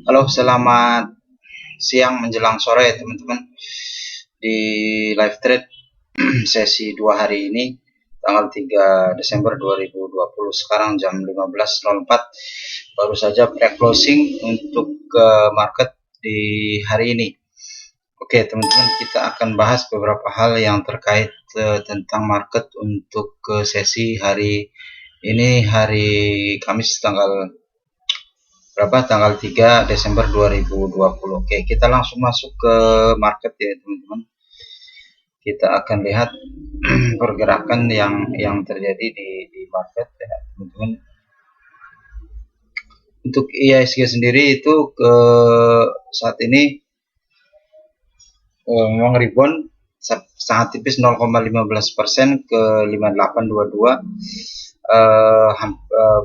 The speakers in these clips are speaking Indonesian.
Halo, selamat siang menjelang sore teman-teman. Di live trade sesi 2 hari ini tanggal 3 Desember 2020 sekarang jam 15.04 baru saja pre-closing untuk market di hari ini. Oke teman-teman, kita akan bahas beberapa hal yang terkait tentang market untuk sesi hari ini, hari Kamis tanggal 3 Desember 2020. Oke, kita langsung masuk ke market ya teman-teman. Kita akan lihat pergerakan yang terjadi di market ya teman-teman. Untuk IISG sendiri itu ke saat ini memang rebound sangat tipis 0,15% ke 5822.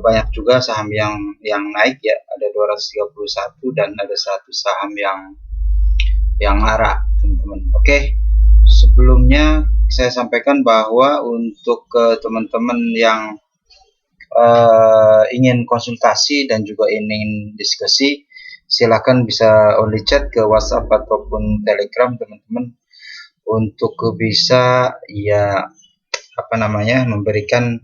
Banyak juga saham yang naik ya, ada 231 dan ada satu saham yang arah teman-teman. Oke, sebelumnya saya sampaikan bahwa untuk teman-teman yang ingin konsultasi dan juga ingin diskusi, silakan bisa only chat ke WhatsApp ataupun Telegram teman-teman untuk bisa memberikan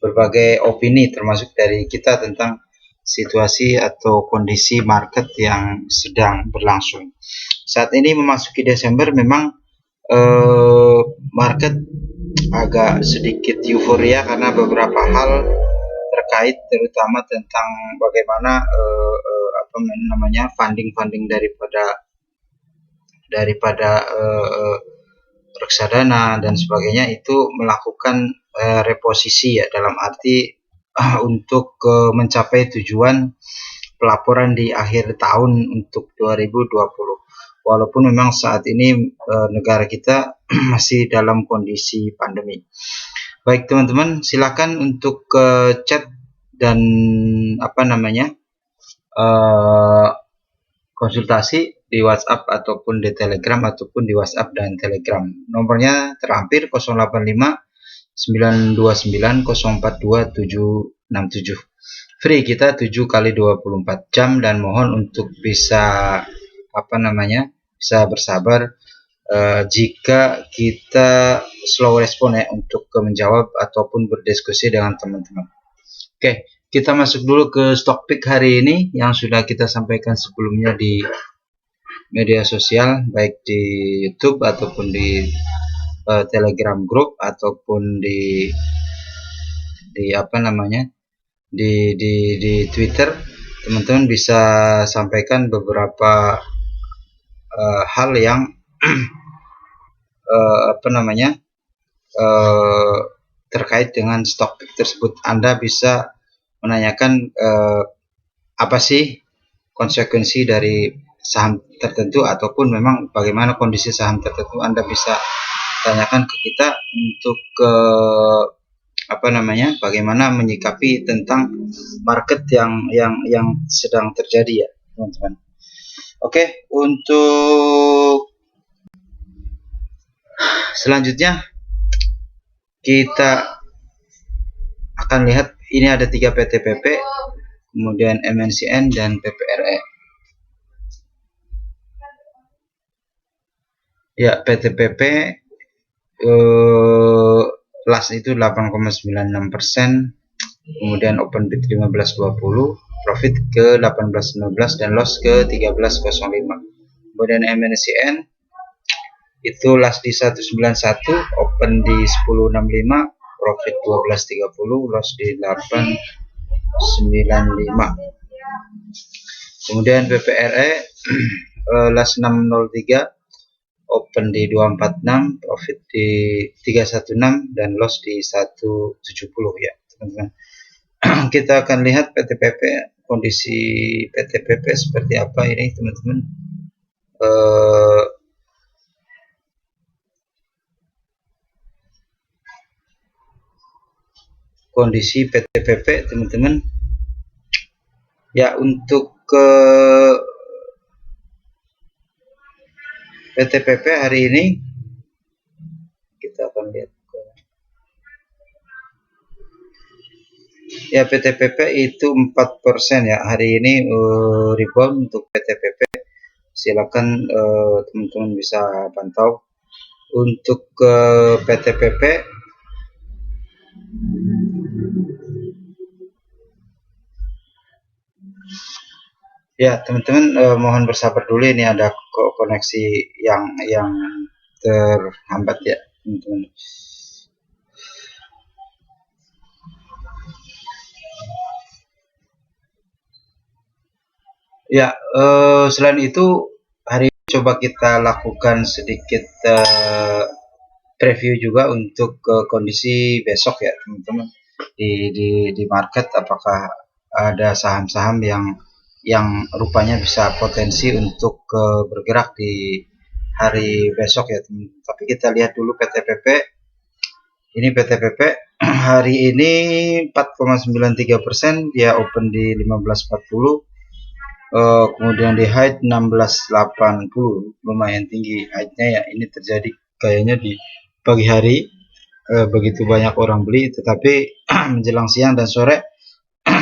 berbagai opini termasuk dari kita tentang situasi atau kondisi market yang sedang berlangsung. Saat ini memasuki Desember memang market agak sedikit euforia karena beberapa hal terkait terutama tentang bagaimana funding daripada reksadana dan sebagainya itu melakukan reposisi ya, dalam arti untuk mencapai tujuan pelaporan di akhir tahun untuk 2020. Walaupun memang saat ini negara kita masih dalam kondisi pandemi. Baik teman-teman, silakan untuk chat dan konsultasi di WhatsApp ataupun di Telegram ataupun di WhatsApp dan Telegram. Nomornya terampil 085 929 042 767. Free kita 7 kali 24 jam dan mohon untuk bisa bisa bersabar jika kita slow respon ya untuk menjawab ataupun berdiskusi dengan teman-teman. Oke, kita masuk dulu ke stock pick hari ini yang sudah kita sampaikan sebelumnya di media sosial, baik di YouTube ataupun di Telegram group ataupun di Twitter. Teman-teman bisa sampaikan beberapa hal yang terkait dengan stock pick tersebut. Anda bisa menanyakan apa sih konsekuensi dari saham tertentu ataupun memang bagaimana kondisi saham tertentu. Anda bisa tanyakan ke kita untuk bagaimana menyikapi tentang market yang sedang terjadi ya teman-teman. Oke, untuk selanjutnya kita akan lihat ini ada 3 PTPP, kemudian MNCN dan PPRE. Ya, PTPP last itu 8,96%, kemudian open bid 15.20, profit ke 18.15 dan loss ke 13.05. Kemudian MNCN itu last di 191, open di 10.65, profit 12.30, loss di 8.95. Kemudian PPRE last 603, open di 246, profit di 316 dan loss di 170 ya teman-teman. Kita akan lihat PTPP, kondisi PTPP seperti apa ini teman-teman. Kondisi PTPP teman-teman ya, untuk PTPP hari ini kita akan lihat Ya, PTPP itu 4% ya hari ini, rebound untuk PTPP. Silakan teman-teman bisa pantau. Untuk PTPP ya, teman-teman mohon bersabar dulu, ini ada koneksi yang terhambat ya, teman-teman. Ya, selain itu hari ini coba kita lakukan sedikit preview juga untuk kondisi besok ya, teman-teman. Di market, apakah ada saham-saham yang rupanya bisa potensi untuk bergerak di hari besok ya, teman. Tapi kita lihat dulu PTPP. Ini PTPP hari ini 4,93%, dia open di 1540. Kemudian di height 1680, lumayan tinggi height-nya ya. Ini terjadi kayaknya di pagi hari, begitu banyak orang beli, tetapi menjelang siang dan sore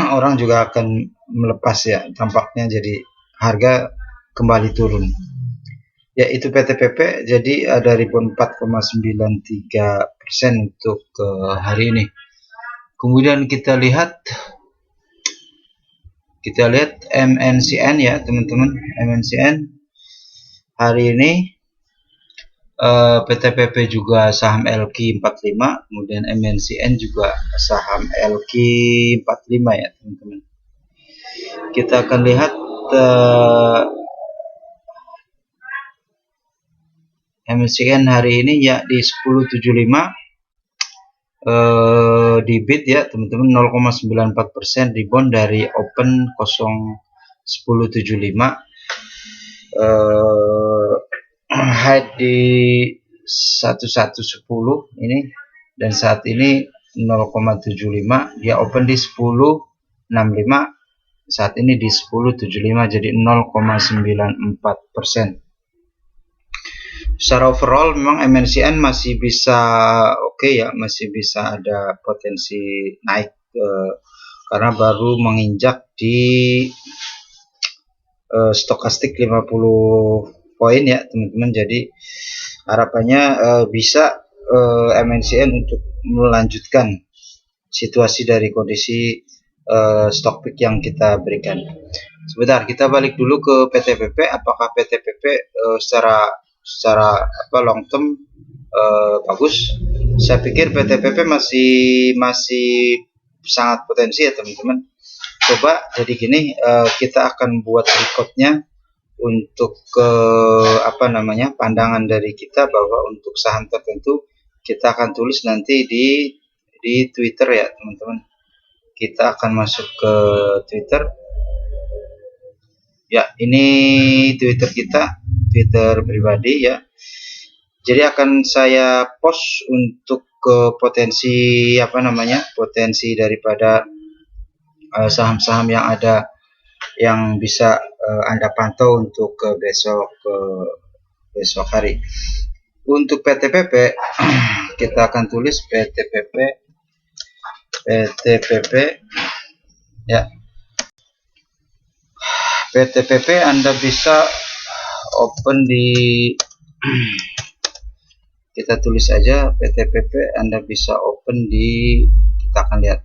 orang juga akan melepas ya, tampaknya jadi harga kembali turun. Ya, itu PTPP, jadi ada rebound 4,93% untuk hari ini. Kemudian kita lihat MNCN ya, teman-teman. MNCN hari ini PTPP juga saham LQ 45, kemudian MNCN juga saham LQ 45 ya, teman-teman. Kita akan lihat MNCN hari ini ya di 1075, di bid ya, teman-teman, 0,94% rebound dari open 1075, height di 1110 ini, dan saat ini 0,75, dia open di 1065, saat ini di 1075, jadi 0,94%. Secara overall memang MNCN masih bisa oke ya, masih bisa ada potensi naik, karena baru menginjak di stokastik 50 poin ya, teman-teman. Jadi harapannya bisa MNCN untuk melanjutkan situasi dari kondisi stock pick yang kita berikan. Sebentar, kita balik dulu ke PTPP. Apakah PTPP secara long term bagus? Saya pikir PTPP masih sangat potensi ya, teman-teman. Coba jadi gini, kita akan buat recordnya untuk pandangan dari kita, bahwa untuk saham tertentu kita akan tulis nanti di Twitter ya, teman-teman. Kita akan masuk ke Twitter ya, ini Twitter kita, Twitter pribadi ya. Jadi akan saya post untuk potensi potensi daripada saham-saham yang ada, yang bisa Anda pantau untuk besok hari. Untuk PTPP kita akan tulis PTPP ya. PTPP Anda bisa open di kita tulis aja PTPP, Anda bisa open di, kita akan lihat.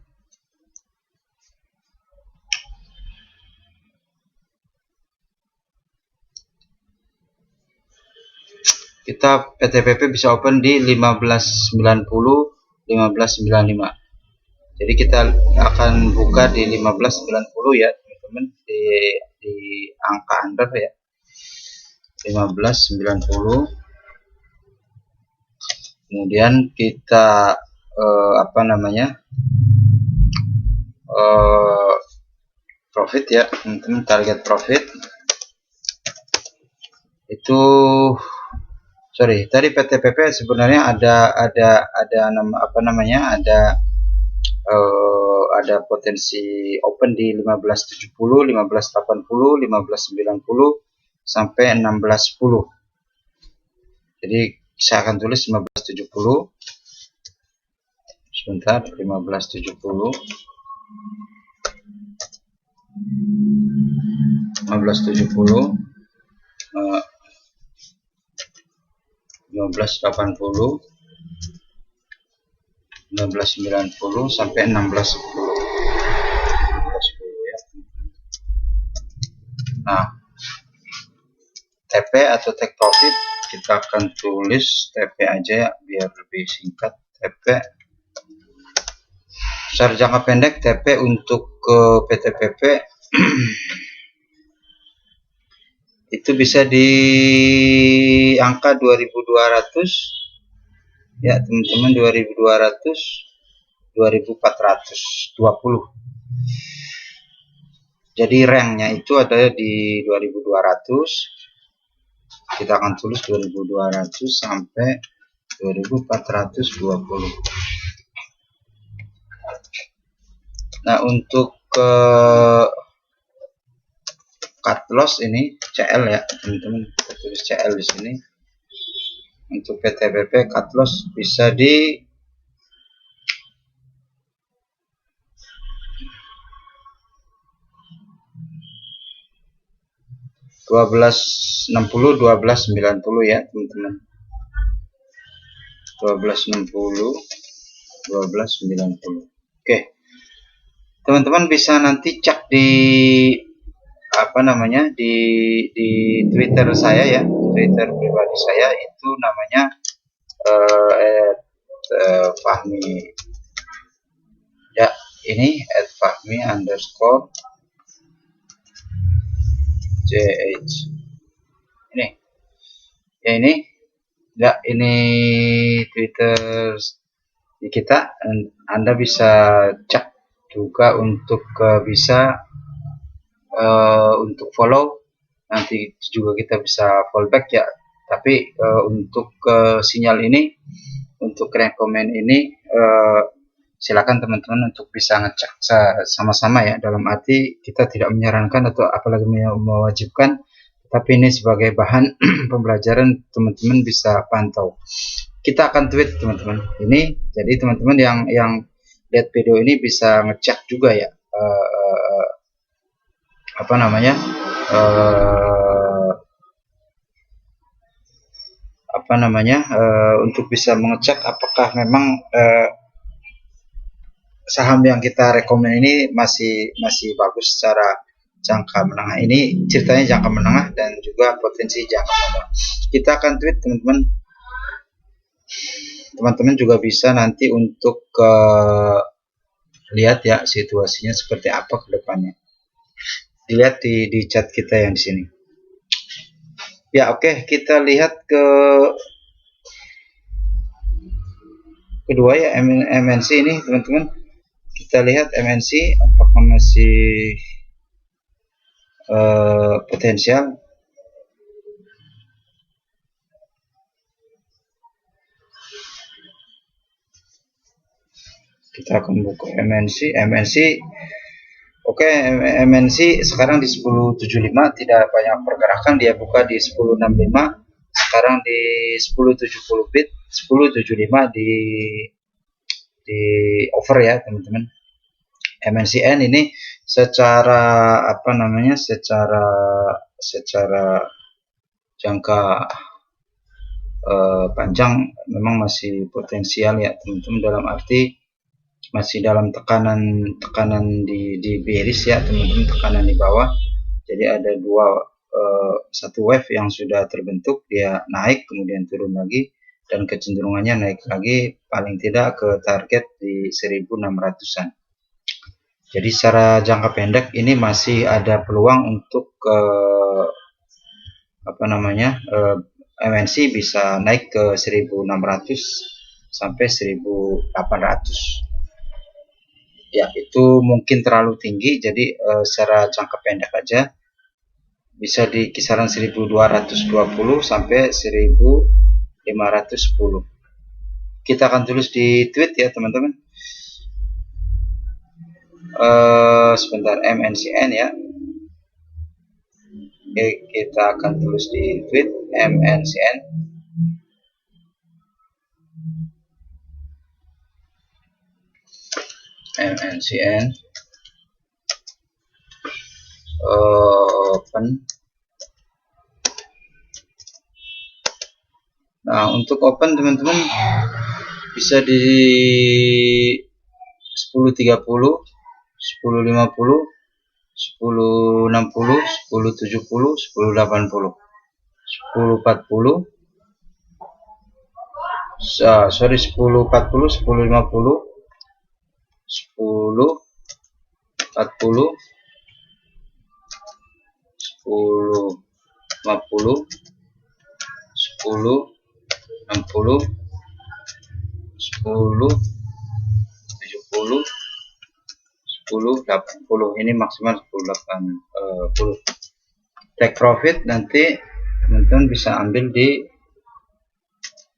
Kita PTPP bisa open di 1590, 1595. Jadi kita akan buka di 1590 ya, teman-teman, di angka under ya, 1590. Kemudian kita profit ya, teman-teman. Target profit itu, sorry, tadi PTPP sebenarnya ada ada potensi open di 1570, 1580, 1590 sampai 1610. Jadi saya akan tulis 1570. Sebentar, 1570. 1570, 1580, 1590 sampai 1610 ya. Nah, TP atau take profit kita akan tulis TP aja ya biar lebih singkat. TP secara jangka pendek, TP untuk ke PTPP itu bisa di angka 2200 ya teman-teman, 2200, 2420. Jadi ranknya itu ada di 2200. Kita akan tulis 2200 sampai 2420. Nah, untuk cut loss ini CL ya teman-teman, kita tulis CL di sini. Untuk PTPP cut loss bisa di 1260, 1290 ya teman-teman. 1260, 1290. Oke, teman-teman bisa nanti cek di apa namanya di Twitter saya ya, Twitter pribadi saya itu namanya @fahmi ya, ini @fahmi_JH ini ya, ini ya, ini Twitter di kita. Anda bisa cek juga untuk bisa untuk follow, nanti juga kita bisa fallback ya. Tapi untuk sinyal ini, untuk rekomend ini, silakan teman-teman untuk bisa ngecek sama-sama ya, dalam arti kita tidak menyarankan atau apalagi mewajibkan, tapi ini sebagai bahan pembelajaran, teman-teman bisa pantau. Kita akan tweet teman-teman ini, jadi teman-teman yang lihat video ini bisa ngecek juga ya, apa namanya untuk bisa mengecek apakah memang saham yang kita rekomend ini masih bagus secara jangka menengah. Ini ceritanya jangka menengah dan juga potensi jangka panjang. Kita akan tweet teman-teman. Teman-teman juga bisa nanti untuk lihat ya situasinya seperti apa ke depannya. Dilihat di chat kita yang di sini. Ya, oke, kita lihat ke kedua ya, MNC ini teman-teman. Kita lihat MNC apakah masih potensial. Kita akan buka MNC. Oke, MNC sekarang di 1075, tidak banyak pergerakan. Dia buka di 1065, sekarang di 1070 bit, 1075 di over ya teman-teman. MNCN ini secara apa namanya, secara jangka panjang memang masih potensial ya teman-teman, dalam arti masih dalam tekanan di bearish ya teman-teman, tekanan di bawah. Jadi ada satu wave yang sudah terbentuk, dia naik kemudian turun lagi, dan kecenderungannya naik lagi paling tidak ke target di 1600-an. Jadi secara jangka pendek ini masih ada peluang untuk MNC bisa naik ke 1600 sampai 1800. Ya, itu mungkin terlalu tinggi, jadi secara jangka pendek aja bisa di kisaran 1220 sampai 1510. Kita akan tulis di tweet ya teman-teman. Sebentar, MNCN ya. Oke, kita akan tulis di tweet MNCN. MNCN open. Nah, untuk open teman-teman bisa di 10.30, 10.50, 10.60, 10.70, 10.80, 10.40, sorry 10.40, 10.50, 10.40, 10.50, 10.60, 10.70, 10.80. Ini maksimal 10.80. Take profit nanti teman-teman bisa ambil di,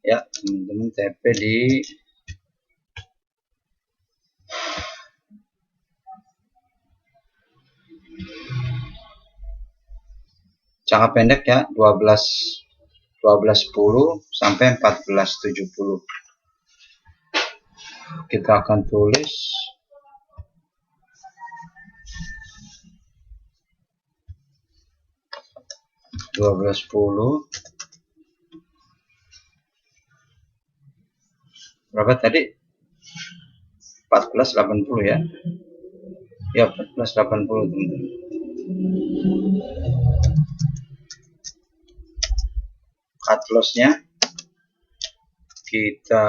ya teman-teman TP di jangka pendek ya, 12.10 sampai 14.70. Kita akan tulis berapa tadi? 14.80 ya. Ya 14.80 teman-teman. Cut loss-nya kita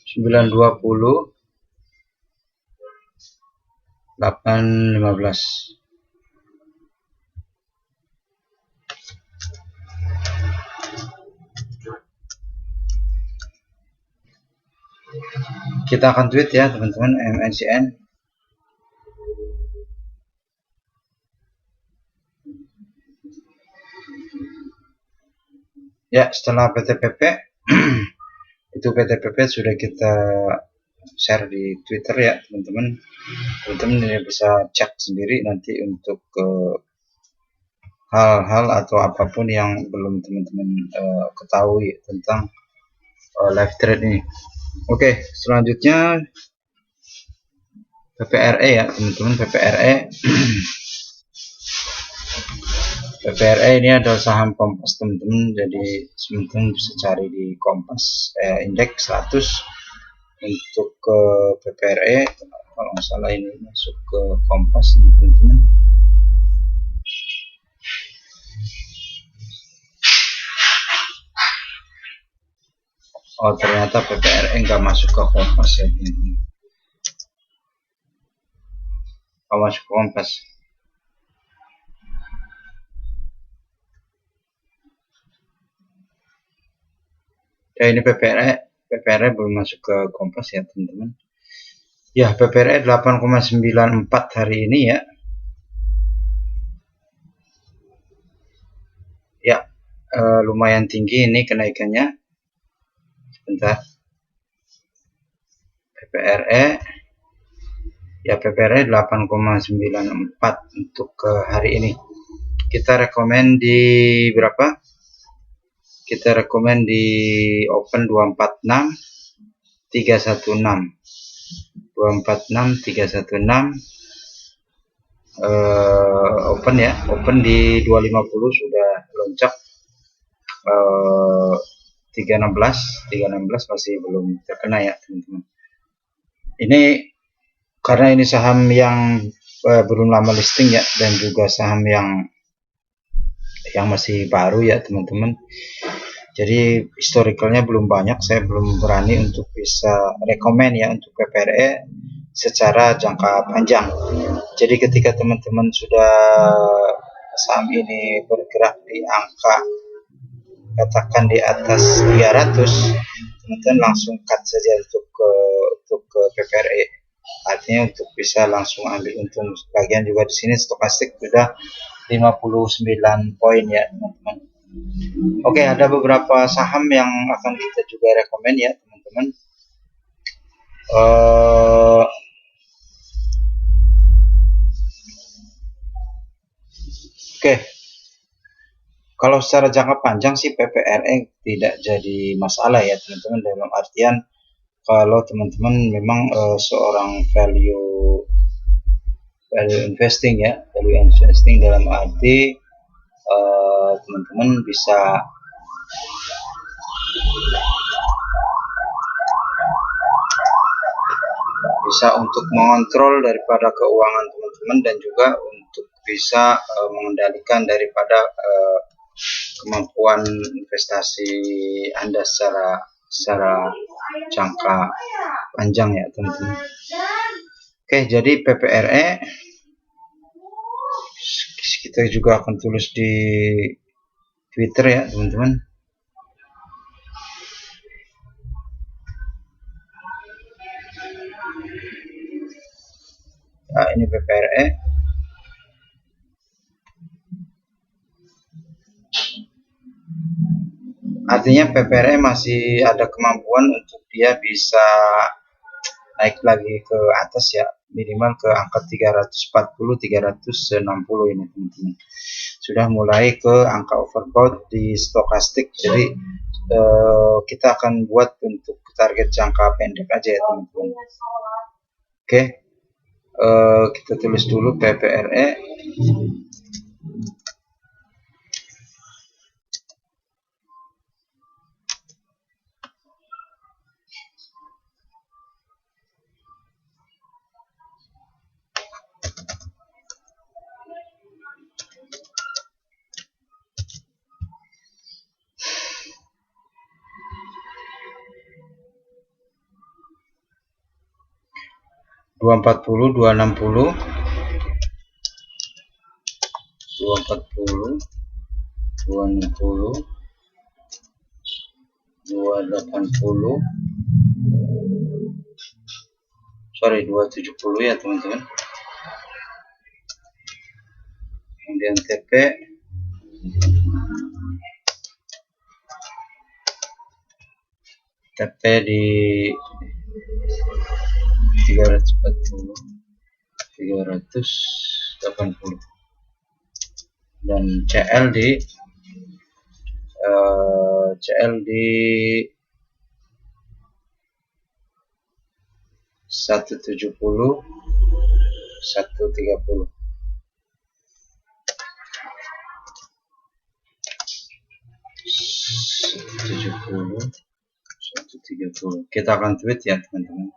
$9.20, 8.15. Kita akan tweet ya teman-teman, MNCN. Ya, setelah PTPP itu PTPP sudah kita share di Twitter ya teman-teman. Teman-teman ini bisa cek sendiri nanti untuk hal-hal atau apapun yang belum teman-teman ketahui tentang live trade ini. Oke, selanjutnya PPRE ya teman-teman. PPRE ini adalah saham Kompas teman-teman, jadi teman-teman bisa cari di Kompas indeks 100 untuk ke PPRE. Kalau nggak salah ini masuk ke Kompas teman-teman. Oh, ternyata PPRE nggak masuk ke Kompas ya teman-teman. Oh, masuk ke Kompas. Ya, ini PPRE belum masuk ke Kompas ya teman-teman. Ya, PPRE 8,94 hari ini ya. Ya, lumayan tinggi ini kenaikannya. Sebentar. PPRE ya, PPRE 8,94 untuk ke hari ini. Kita rekomen di berapa? Kita rekomen di open 246 316 246 316 open ya, open di 250 sudah loncat 316 masih belum terkena ya teman-teman. Ini karena ini saham yang belum lama listing ya, dan juga saham yang masih baru ya teman-teman. Jadi historicalnya belum banyak, saya belum berani untuk bisa rekomen ya untuk PPRE secara jangka panjang. Jadi ketika teman-teman sudah saham ini bergerak di angka katakan di atas 300, teman-teman langsung cut saja untuk ke PPRE. Artinya untuk bisa langsung ambil untung sebagian. Juga di sini stokastik sudah 59 poin ya teman-teman. Oke, ada beberapa saham yang akan kita juga rekomen ya teman-teman. Oke, kalau secara jangka panjang sih PPRE tidak jadi masalah ya teman-teman, dalam artian kalau teman-teman memang seorang value investing ya, value investing dalam arti teman-teman bisa untuk mengontrol daripada keuangan teman-teman dan juga untuk bisa mengendalikan daripada kemampuan investasi Anda secara jangka panjang ya teman-teman. Oke, jadi PPRE kita juga akan tulis di Twitter ya teman-teman. Nah, ini PPRE. Artinya PPRE masih ada kemampuan untuk dia bisa naik lagi ke atas ya, minimal ke angka 340 360 ini teman-teman. Sudah mulai ke angka overbought di stokastik. Jadi kita akan buat untuk target jangka pendek aja ya teman-teman. Oke, kita tulis dulu PPRE. Dua 240 260 240 260 280 sorry 270 ya teman-teman. Kemudian TP di 340 380 dan CL di 170 130. Kita akan tweet ya teman-teman.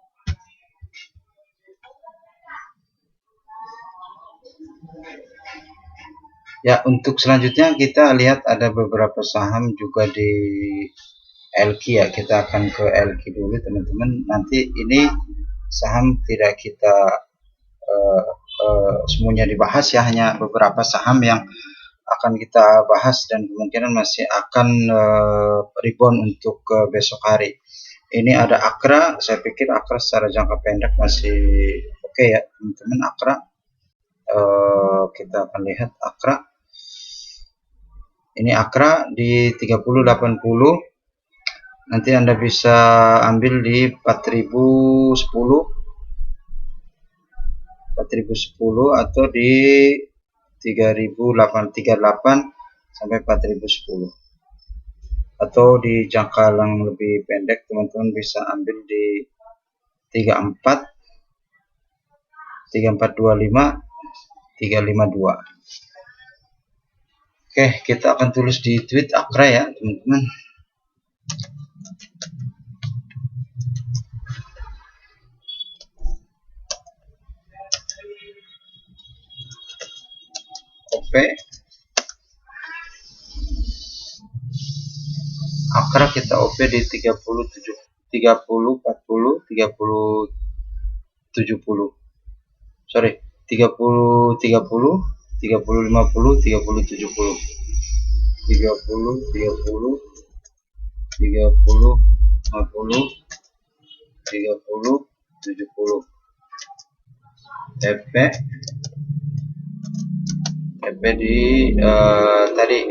Ya, untuk selanjutnya kita lihat ada beberapa saham juga di LQ ya. Kita akan ke LQ dulu teman-teman. Nanti ini saham tidak kita semuanya dibahas ya, hanya beberapa saham yang akan kita bahas dan kemungkinan masih akan rebound untuk besok hari. Ini ada Akra. Saya pikir Akra secara jangka pendek masih oke ya teman-teman. Akra kita akan lihat Akra. Ini Akra di 3080. Nanti Anda bisa ambil di 4010 atau di 3838 sampai 4010. Atau di jangka yang lebih pendek teman-teman bisa ambil di 34 3425 352. Oke, kita akan tulis di tweet Akra ya teman-teman. OP Akra kita OP di 30 40 30 30 70. Sorry, 30 30 30 50 30 70 30 30 30 50 30 70. TP di tadi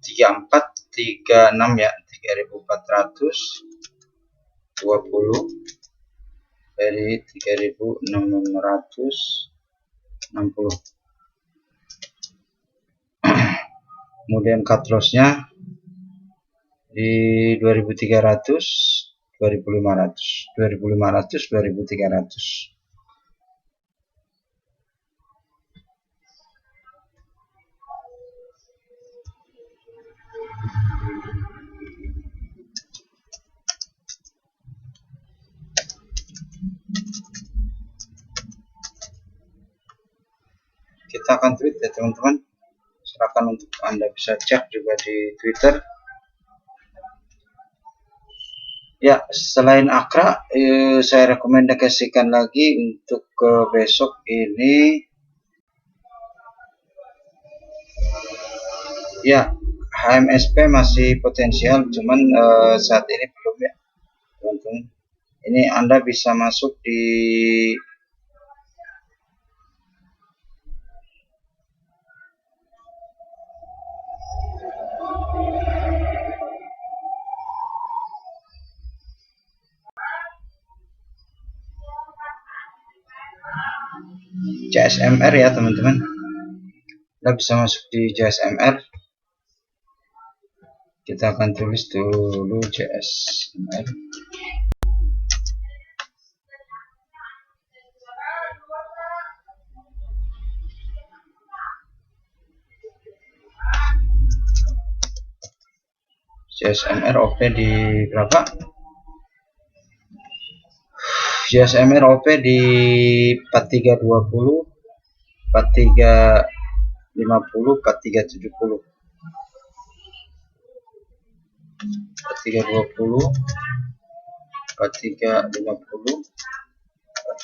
34 36 ya, 3420 dari 3660. kemudian cut loss-nya di 2300, 2500, 2500, 2300. Kita akan tweet ya teman-teman, silakan untuk Anda bisa cek juga di Twitter. Ya, selain Akra, saya rekomendasikan lagi untuk besok ini, ya HMSP masih potensial, cuman saat ini belum ya teman-teman. Ini Anda bisa masuk di JSMR ya teman-teman. Anda bisa masuk di JSMR. Kita akan tulis dulu JSMR. JSMR OP di berapa? JSMR OP di 4320, 4350, 4370, 4320, 4350,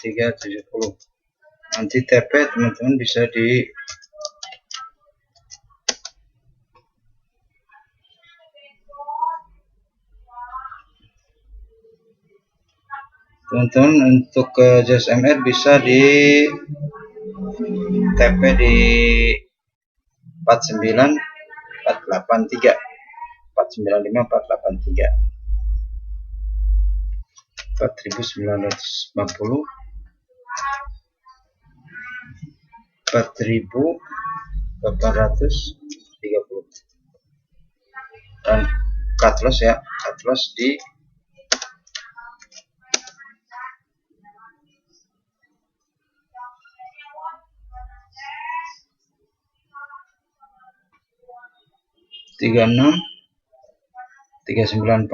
4370. Nanti TP teman-teman bisa di teman-teman untuk ke JSMR bisa di TP di 49 483, 495 483, 4950, 4830, dan cut loss ya, cut loss di 36 394,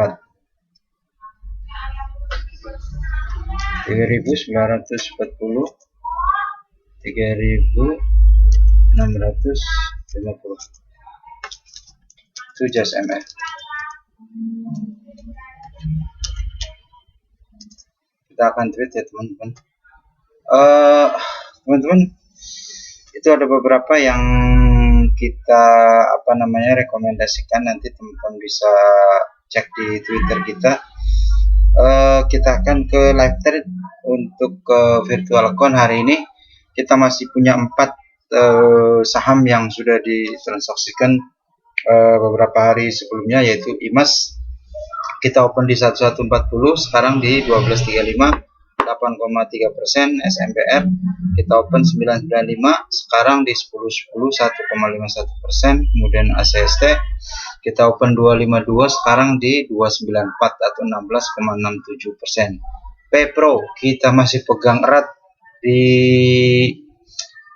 3940, 3650. Itu JSMR. Kita akan tweet ya teman-teman. Teman-teman, itu ada beberapa yang kita rekomendasikan, nanti teman-teman bisa cek di Twitter kita. Kita akan ke live trade untuk virtual account hari ini. Kita masih punya 4 saham yang sudah ditransaksikan beberapa hari sebelumnya, yaitu IMAS. Kita open di 1140, sekarang di 1235, 8,3%. SMPR kita open 995, sekarang di 1010, 1,51%. Kemudian ACST kita open 252, sekarang di 294 atau 16,67%. PPRO kita masih pegang erat di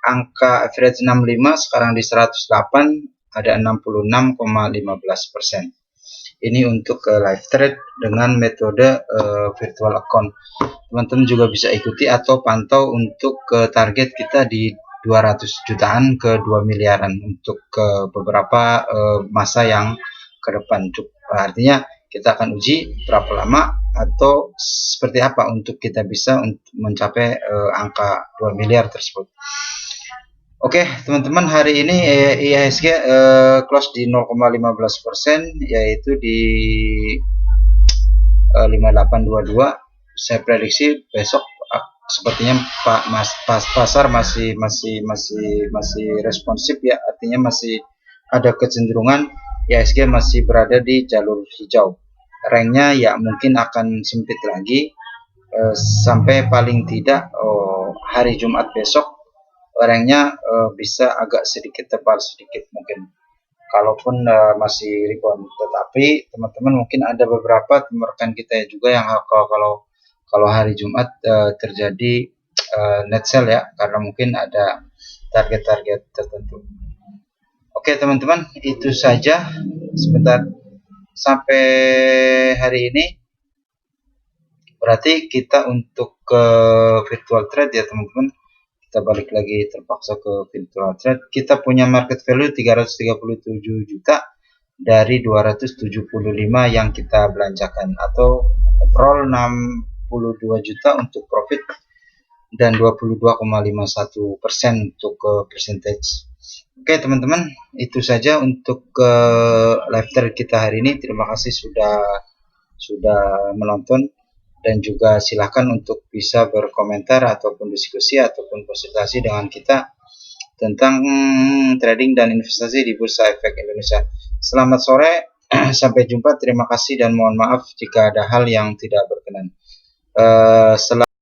angka average 65, sekarang di 108, ada 66,15%. Ini untuk live trade dengan metode virtual account. Teman-teman juga bisa ikuti atau pantau untuk target kita di 200 jutaan ke 2 miliaran untuk beberapa masa yang ke depan. Artinya kita akan uji berapa lama atau seperti apa untuk kita bisa mencapai angka 2 miliar tersebut. Oke teman-teman, hari ini IHSG close di 0,15%, yaitu di 5822. Saya prediksi besok sepertinya pasar masih responsif ya, artinya masih ada kecenderungan IHSG masih berada di jalur hijau. Ranknya ya mungkin akan sempit lagi sampai paling tidak hari Jumat besok. Ranknya bisa agak sedikit tebal sedikit mungkin. kalaupun masih rebound. Tetapi teman-teman mungkin ada beberapa rekan kita juga yang kalau hari Jumat terjadi net sell ya, karena mungkin ada target-target tertentu. Oke teman-teman, itu saja sebentar sampai hari ini. Berarti kita untuk ke virtual trade ya teman-teman, kita balik lagi terpaksa ke virtual trade. Kita punya market value 337 juta dari 275 yang kita belanjakan, atau overall 62 juta untuk profit dan 22,51% untuk percentage. Oke teman-teman, itu saja untuk live trade kita hari ini. Terima kasih sudah menonton, dan juga silahkan untuk bisa berkomentar ataupun diskusi ataupun konsultasi dengan kita tentang trading dan investasi di Bursa Efek Indonesia. Selamat sore, sampai jumpa. Terima kasih dan mohon maaf jika ada hal yang tidak berkenan.